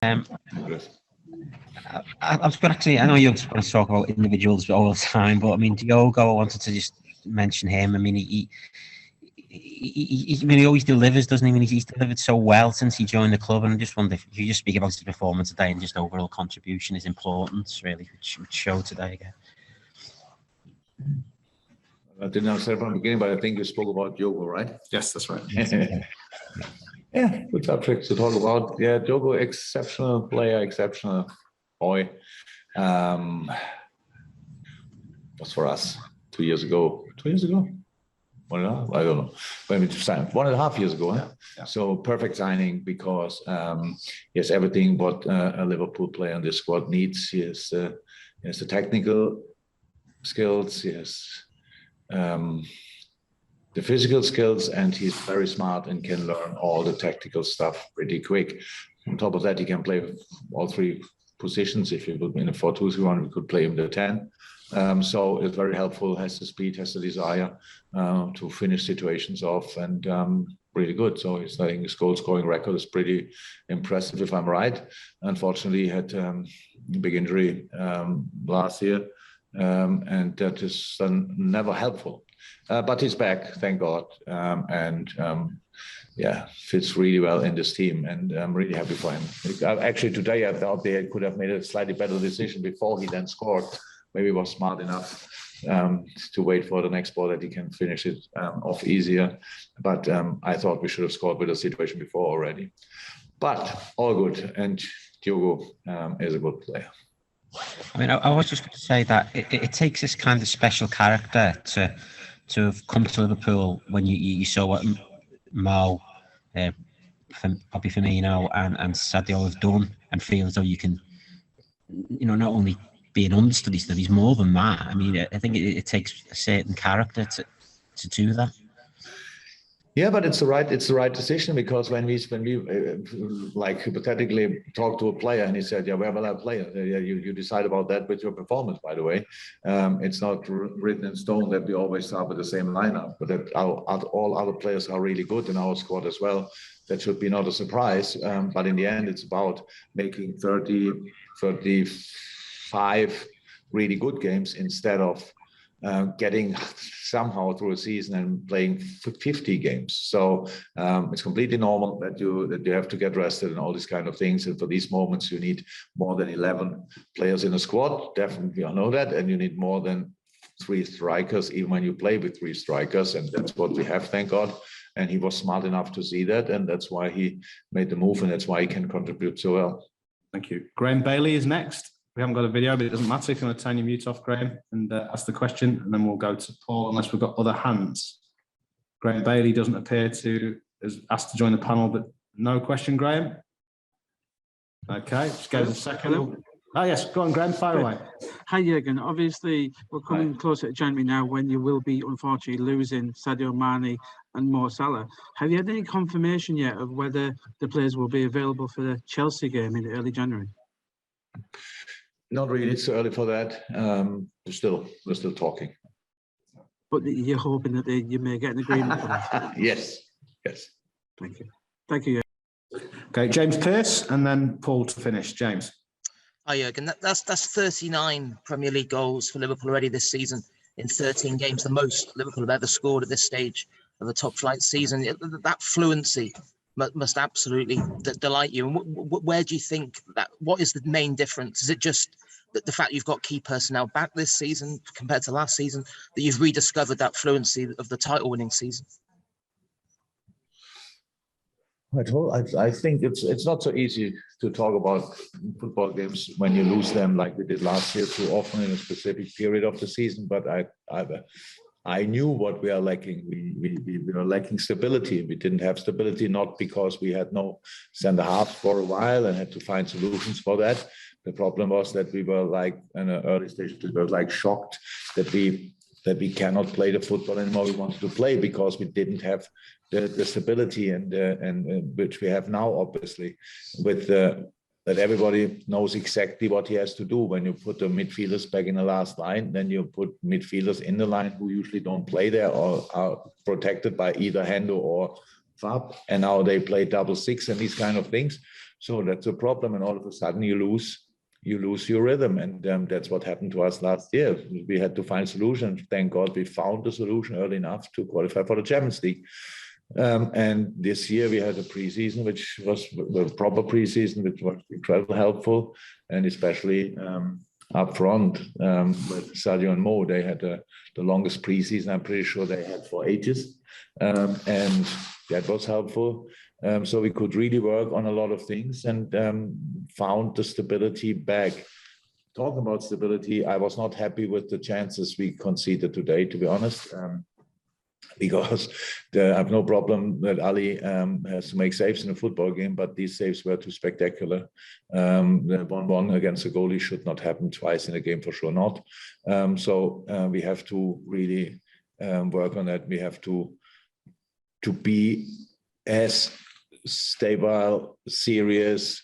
Um, I was going to I know you're going to talk about individuals all the time, but I mean, Diogo, I wanted to just mention him. I mean, he always delivers, doesn't he? I mean, he's delivered so well since he joined the club, and I just wonder if you just speak about his performance today and just overall contribution, his importance, really, which showed today again. I did not say from the beginning, but I think you spoke about Diogo, right? Yes, that's right. Yeah, good subject to talk about. Yeah, Diogo, exceptional player, exceptional boy. Was for us 2 years ago. 2 years ago? 1.5? I don't know. Maybe 1.5 years ago. Huh? Yeah. So perfect signing because he has everything what a Liverpool player in this squad needs. He has the technical skills. He has the physical skills, and he's very smart and can learn all the tactical stuff pretty quick. On top of that, he can play all three positions. If he would be in a 4-2-3-1, we could play him the 10. So it's very helpful, has the speed, has the desire to finish situations off, and really good. So I think his goal scoring record is pretty impressive, if I'm right. Unfortunately, he had a big injury last year, and that is never helpful. But he's back, thank God, and fits really well in this team, and I'm really happy for him. Actually, today I thought they could have made a slightly better decision before he then scored. Maybe he was smart enough to wait for the next ball that he can finish it off easier. But I thought we should have scored with the situation before already. But all good, and Diogo is a good player. I mean, I was just going to say that it takes this kind of special character to have come to Liverpool when you saw what Mo, Bobby Firmino and Sadio have done, and feel as though you can, not only be an understudy, he's more than that. I mean, I think it takes a certain character to do that. Yeah, but it's the right decision, because when we like hypothetically talk to a player and he said, "Yeah, where will I play?" Yeah, you decide about that with your performance. By the way, it's not written in stone that we always start with the same lineup, but that all other players are really good in our squad as well. That should be not a surprise. But in the end, it's about making 30, 35 really good games instead of getting somehow through a season and playing 50 games. So it's completely normal that you have to get rested and all these kind of things. And for these moments, you need more than 11 players in a squad. Definitely, I know that. And you need more than 3 strikers, even when you play with 3 strikers. And that's what we have, thank God. And he was smart enough to see that. And that's why he made the move. And that's why he can contribute so well. Thank you. Graham Bailey is next. We haven't got a video, but it doesn't matter. If you want to turn your mute off, Graham, and ask the question, and then we'll go to Paul, unless we've got other hands. Graham Bailey doesn't appear to has asked to join the panel, but no question, Graham. Okay, just give us a second. Hello. Oh yes, go on, Graham, fire away. Hi, Jürgen. Obviously, we're coming closer to January now, when you will be unfortunately losing Sadio Mane and Mo Salah. Have you had any confirmation yet of whether the players will be available for the Chelsea game in early January? Not really. It's early for that. We're still talking. But you're hoping that you may get an agreement for that? Yes. Thank you. Thank you. Okay, James Pearce, and then Paul to finish. James. Hi, Jürgen. That's 39 Premier League goals for Liverpool already this season in 13 games, the most Liverpool have ever scored at this stage of the top flight season. That fluency must absolutely delight you. And where do you think that? What is the main difference? Is it just the fact you've got key personnel back this season compared to last season, that you've rediscovered that fluency of the title-winning season? I think it's not so easy to talk about football games when you lose them like we did last year too often in a specific period of the season. But I knew what we are lacking. We were lacking stability. We didn't have stability, not because we had no centre half for a while and had to find solutions for that. The problem was that we were like in an early stage, we were like shocked that we cannot play the football anymore we wanted to play, because we didn't have the stability and which we have now, obviously, with that everybody knows exactly what he has to do. When you put the midfielders back in the last line, then you put midfielders in the line who usually don't play there or are protected by either Hendo or Fab, and now they play double six and these kind of things. So that's a problem, and all of a sudden you lose your rhythm, and that's what happened to us last year. We had to find solutions. Thank God we found the solution early enough to qualify for the Champions League. And this year we had a preseason, which was a proper preseason, which was incredibly helpful, and especially up front with Sadio and Mo. They had the longest preseason, I'm pretty sure they had for ages, and that was helpful. So we could really work on a lot of things, and found the stability back. Talking about stability, I was not happy with the chances we conceded today, to be honest. Because I have no problem that Ali has to make saves in a football game, but these saves were too spectacular. The 1-1 against a goalie should not happen twice in a game, for sure not. So we have to really work on that. We have to be as stable, serious,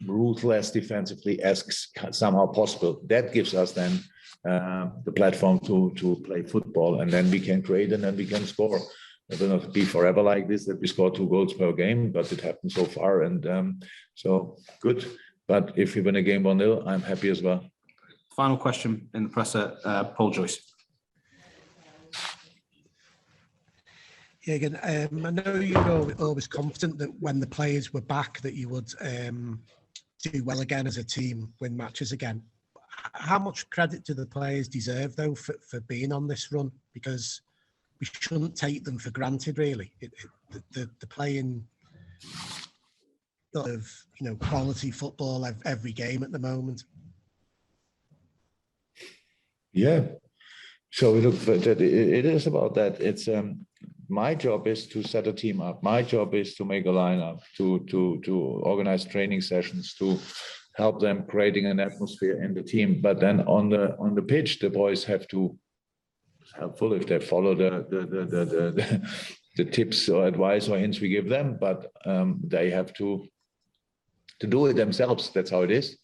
ruthless defensively as somehow possible. That gives us then the platform to play football, and then we can create and then we can score. It will not be forever like this, that we score 2 goals per game, but it happened so far, and so good. But if we win a game 1-0, I'm happy as well. Final question in the presser, Paul Joyce. Yeah, again, I know you're always confident that when the players were back that you would do well again as a team, win matches again. How much credit do the players deserve, though, for being on this run? Because we shouldn't take them for granted, really. They're playing sort of, quality football every game at the moment. Yeah. So we look for that. It is about that. It's my job is to set a team up. My job is to make a lineup, to organize training sessions, to help them creating an atmosphere in the team. But then on the pitch, the boys have to helpful if they follow the tips or advice or hints we give them. But they have to do it themselves. That's how it is.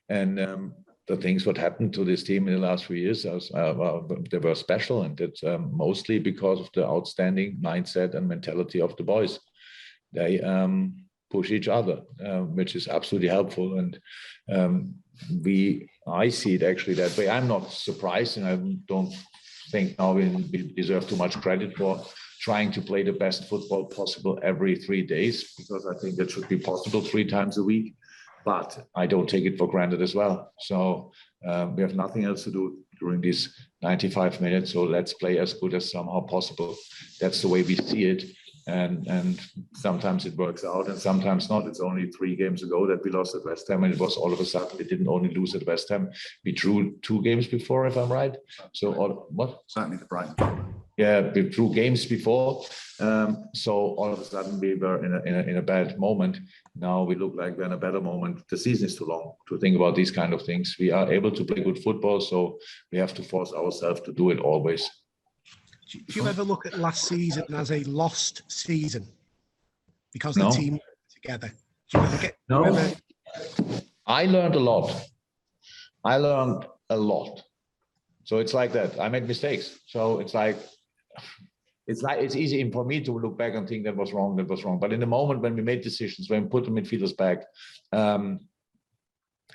And the things what happened to this team in the last few years, they were special, and it's mostly because of the outstanding mindset and mentality of the boys. They push each other, which is absolutely helpful. And I see it actually that way. I'm not surprised, and I don't think now we deserve too much credit for trying to play the best football possible every 3 days, because I think that should be possible 3 times a week. But I don't take it for granted as well. So we have nothing else to do during these 95 minutes. So let's play as good as somehow possible. That's the way we see it. And sometimes it works out and sometimes not. It's only 3 games ago that we lost at West Ham, and it was all of a sudden we didn't only lose at West Ham. We drew 2 games before, if I'm right. So what? Certainly the Brighton. Yeah, we drew games before. So all of a sudden we were in a bad moment. Now we look like we're in a better moment. The season is too long to think about these kind of things. We are able to play good football, so we have to force ourselves to do it always. Do you ever look at last season as a lost season because No. the team were together? Do you ever get? No. Ever... I learned a lot. So it's like that. I made mistakes. So it's easy for me to look back and think that was wrong. But in the moment when we made decisions, when we put the midfielders back,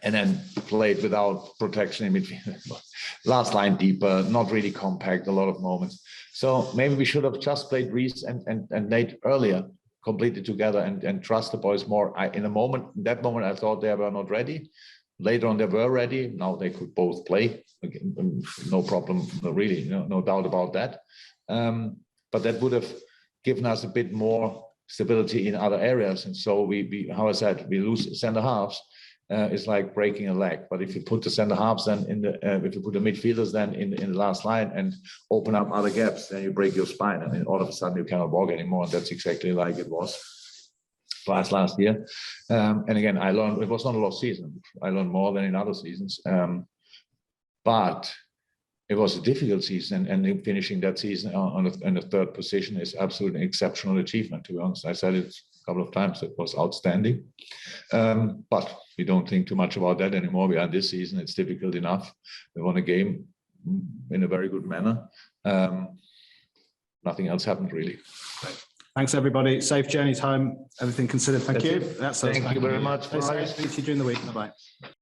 and then played without protection in midfield, last line deeper, not really compact, a lot of moments. So maybe we should have just played Reece and Nate earlier, completely together, and trust the boys more. In that moment, I thought they were not ready. Later on, they were ready. Now they could both play. No problem, really, no doubt about that. But that would have given us a bit more stability in other areas. And so we how I said, we lose center halves. It's like breaking a leg. But if you put the center halves then if you put the midfielders then in the last line and open up other gaps, then you break your spine. I mean, all of a sudden you cannot walk anymore. And that's exactly like it was for us last year. And again, I learned it was not a lost season. I learned more than in other seasons. But it was a difficult season, and finishing that season on the 3rd position is absolutely an exceptional achievement, to be honest. I said it a couple of times, it was outstanding. But we don't think too much about that anymore. We are this season, it's difficult enough. We won a game in a very good manner. Nothing else happened, really. Thanks, everybody. Safe journeys home. Everything considered. Thank you. That's us. Thank you very much. Stay safe. Speak to you during the week. Bye-bye.